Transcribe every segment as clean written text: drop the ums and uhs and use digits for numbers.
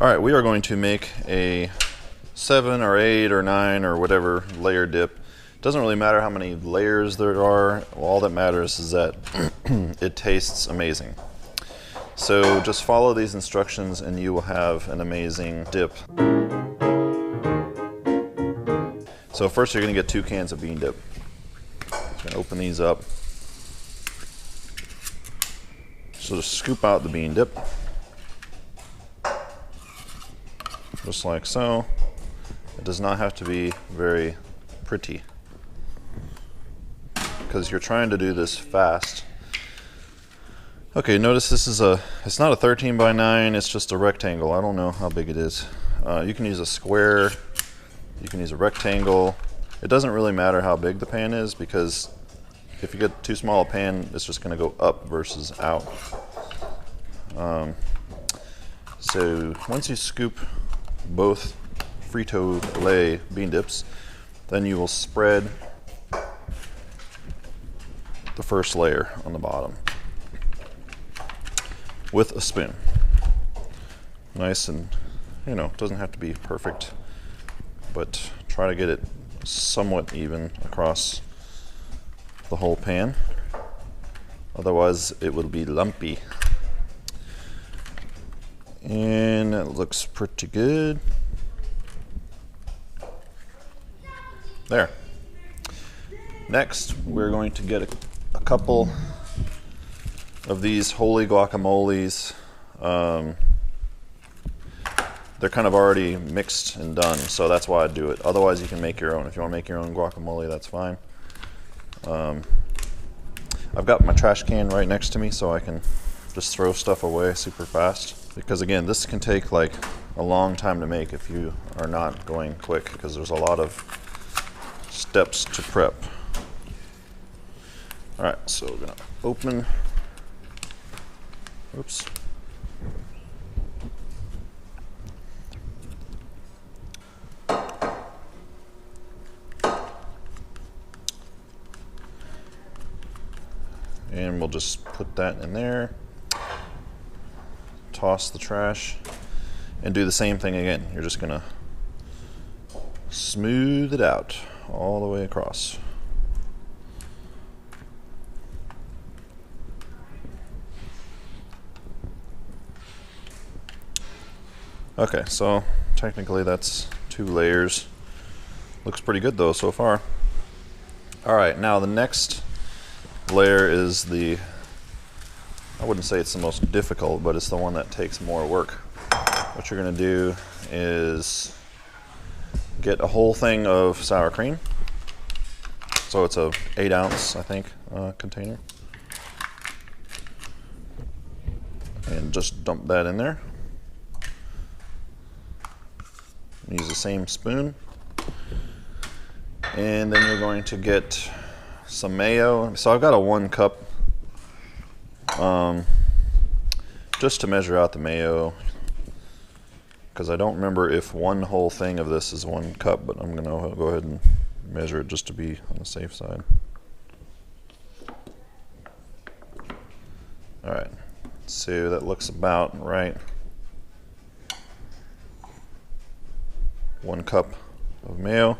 All right, we are going to make a 7 or 8 or 9 or whatever layer dip. Doesn't really matter how many layers there are. All that matters is that it tastes amazing. So just follow these instructions and you will have an amazing dip. So first you're going to get 2 cans of bean dip. Just going to open these up. So just scoop out the bean dip. Just like so. It does not have to be very pretty, because you're trying to do this fast. Okay, notice this is it's not a 13 by 9, it's just a rectangle. I don't know how big it is. You can use a square, you can use a rectangle. It doesn't really matter how big the pan is, because if you get too small a pan, it's just going to go up versus out. So once you scoop both Frito-Lay bean dips, then you will spread the first layer on the bottom with a spoon. Nice, and it doesn't have to be perfect, but try to get it somewhat even across the whole pan. Otherwise it will be lumpy. And it looks pretty good. There. Next, we're going to get a couple of these holy guacamoles. They're kind of already mixed and done, so that's why I do it. Otherwise, you can make your own. If you want to make your own guacamole, that's fine. I've got my trash can right next to me, so I can just throw stuff away super fast. Because again, this can take like a long time to make if you are not going quick, because there's a lot of steps to prep. All right, so we're gonna open. Oops. And we'll just put that in there. Toss the trash and do the same thing again. You're just gonna smooth it out all the way across. Okay, so technically that's 2 layers. Looks pretty good though so far. All right, now the next layer is I wouldn't say it's the most difficult, but it's the one that takes more work. What you're gonna do is get a whole thing of sour cream. So it's a 8 ounce, I think, container. And just dump that in there. Use the same spoon. And then you're going to get some mayo. So I've got a 1 cup, just to measure out the mayo, because I don't remember if 1 whole thing of this is 1 cup, but I'm gonna go ahead and measure it just to be on the safe side. All right, so that looks about right. 1 cup of mayo.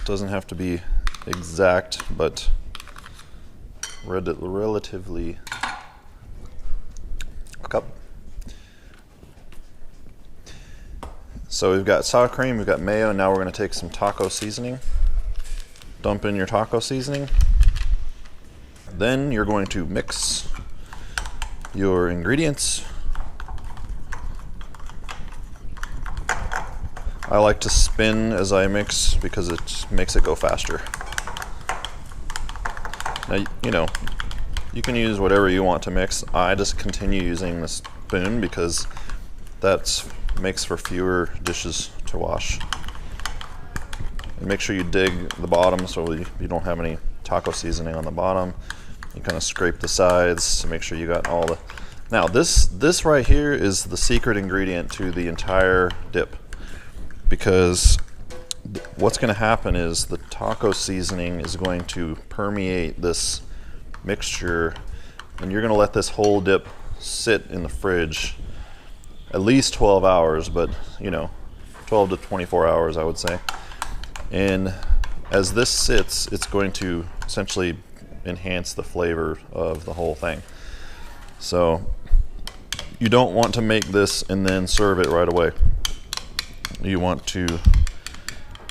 Doesn't have to be exact, but relatively a cup. So we've got sour cream, we've got mayo, and now we're going to take some taco seasoning. Dump in your taco seasoning. Then you're going to mix your ingredients. I like to spin as I mix because it makes it go faster. Now, you can use whatever you want to mix. I just continue using the spoon because that makes for fewer dishes to wash. And make sure you dig the bottom so you don't have any taco seasoning on the bottom. You kind of scrape the sides to make sure you got all the... Now this right here is the secret ingredient to the entire dip, because what's going to happen is the taco seasoning is going to permeate this mixture, and you're going to let this whole dip sit in the fridge at least 12 hours, but 12 to 24 hours, I would say. And as this sits, it's going to essentially enhance the flavor of the whole thing. So you don't want to make this and then serve it right away. You want to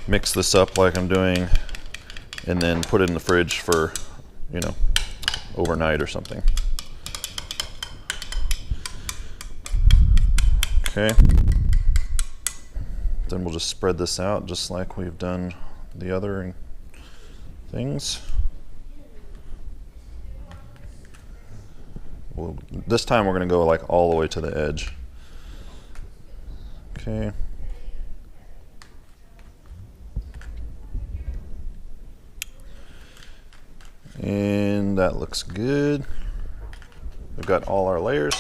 mix this up like I'm doing and then put it in the fridge for, overnight or something. Okay. Then we'll just spread this out just like we've done the other things. Well, this time we're going to go like all the way to the edge. Okay. And that looks good. We've got all our layers.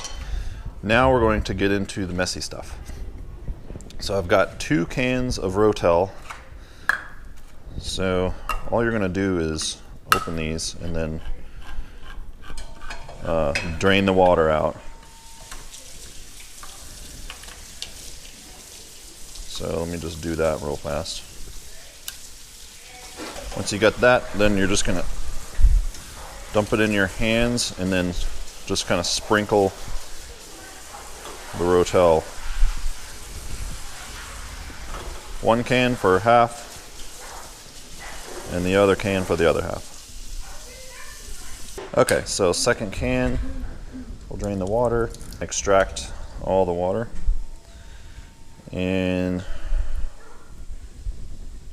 Now we're going to get into the messy stuff. So I've got 2 cans of Rotel. So all you're going to do is open these and then drain the water out. So let me just do that real fast. Once you got that, then you're just going to dump it in your hands and then just kind of sprinkle the Rotel. 1 can for half and the other can for the other half. Okay, so second can, we'll drain the water, extract all the water, and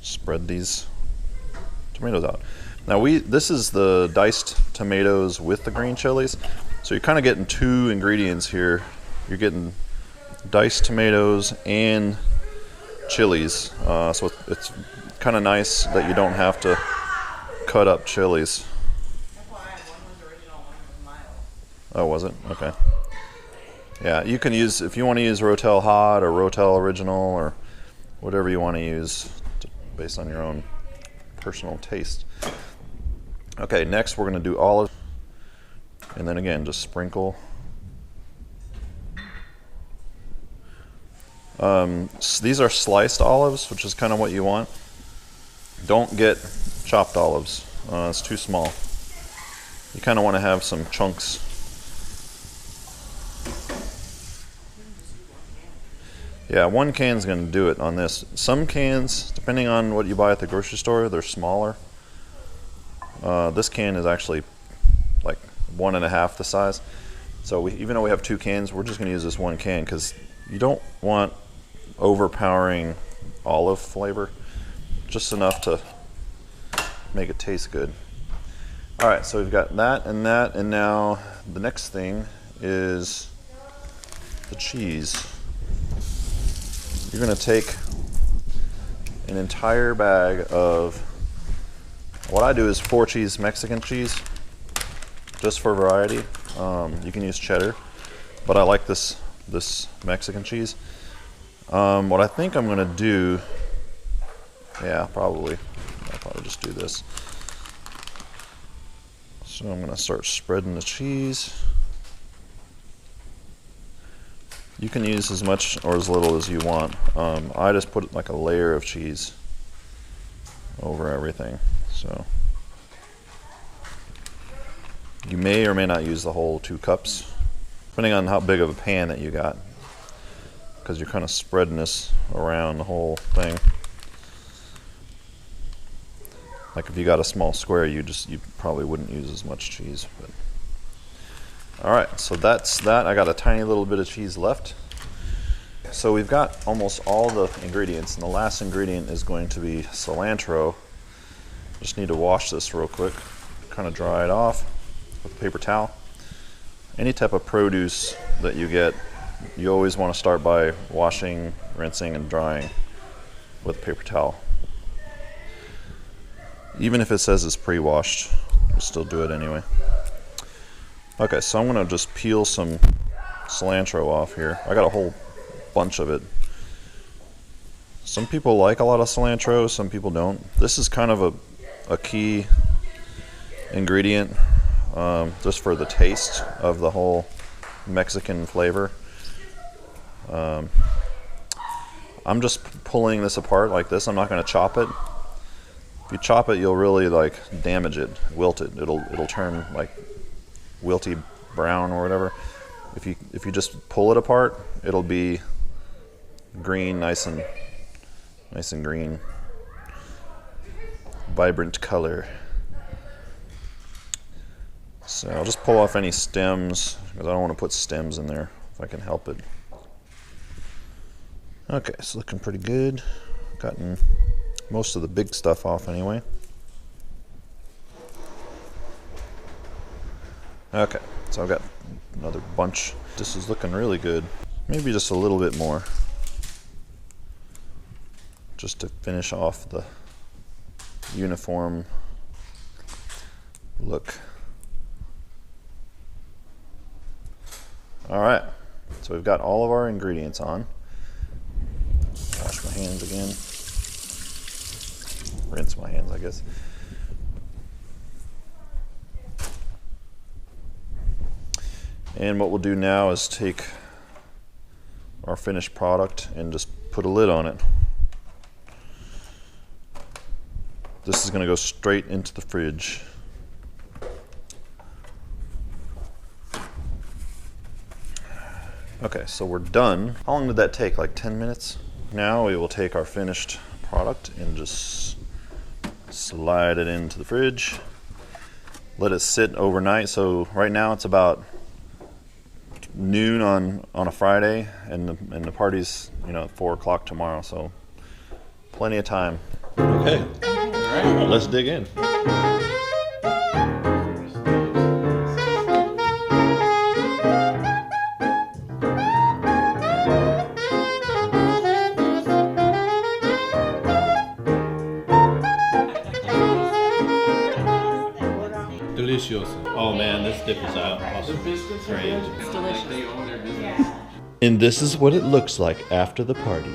spread these tomatoes out. Now this is the diced tomatoes with the green chilies, so you're kind of getting 2 ingredients here. You're getting diced tomatoes and chilies, so it's kind of nice that you don't have to cut up chilies. Oh, was it? Okay. Yeah, you can use, if you want to use Rotel Hot or Rotel Original or whatever you want to use based on your own personal taste. Okay, next we're going to do olive, and then again just sprinkle. These are sliced olives, which is kind of what you want. Don't get chopped olives, it's too small. You kind of want to have some chunks. Yeah, 1 can's going to do it on this. Some cans, depending on what you buy at the grocery store, they're smaller. This can is actually like 1.5 the size. So even though we have 2 cans, we're just going to use this 1 can because you don't want overpowering olive flavor. Just enough to make it taste good. Alright, so we've got that, and now the next thing is the cheese. You're going to take an entire bag of, what I do is 4 cheese Mexican cheese, just for variety. You can use cheddar, but I like this Mexican cheese. What I think I'm going to do, I'll probably just do this. So I'm going to start spreading the cheese. You can use as much or as little as you want. I just put like a layer of cheese over everything. So you may or may not use the whole 2 cups, depending on how big of a pan that you got, because you're kind of spreading this around the whole thing. Like if you got a small square, you probably wouldn't use as much cheese. But alright, so that's that. I got a tiny little bit of cheese left. So we've got almost all the ingredients, and the last ingredient is going to be cilantro. Just need to wash this real quick, kind of dry it off with a paper towel. Any type of produce that you get, you always want to start by washing, rinsing, and drying with a paper towel. Even if it says it's pre-washed, you'll still do it anyway. Okay, so I'm going to just peel some cilantro off here. I got a whole bunch of it. Some people like a lot of cilantro, some people don't. This is kind of a key ingredient just for the taste of the whole Mexican flavor. I'm just pulling this apart like this. I'm not going to chop it. If you chop it, you'll really like damage it, wilt it. It'll turn like wilty brown or whatever. If you just pull it apart, it'll be green, nice and green, vibrant color. So I'll just pull off any stems because I don't want to put stems in there if I can help it. Okay, it's looking pretty good. Gotten most of the big stuff off anyway. Okay, so I've got another bunch. This is looking really good. Maybe just a little bit more, just to finish off the uniform look. All right, so we've got all of our ingredients on. Wash my hands again. Rinse my hands, I guess. And what we'll do now is take our finished product and just put a lid on it. This is going to go straight into the fridge. Okay, so we're done. How long did that take? Like 10 minutes? Now we will take our finished product and just slide it into the fridge. Let it sit overnight. So right now it's about noon on a Friday, and the party's, you know, 4 o'clock tomorrow. So plenty of time. Okay. All right. Let's dig in. Delicioso. Oh man, this dip is out. Awesome. Great. It's delicious. And this is what it looks like after the party.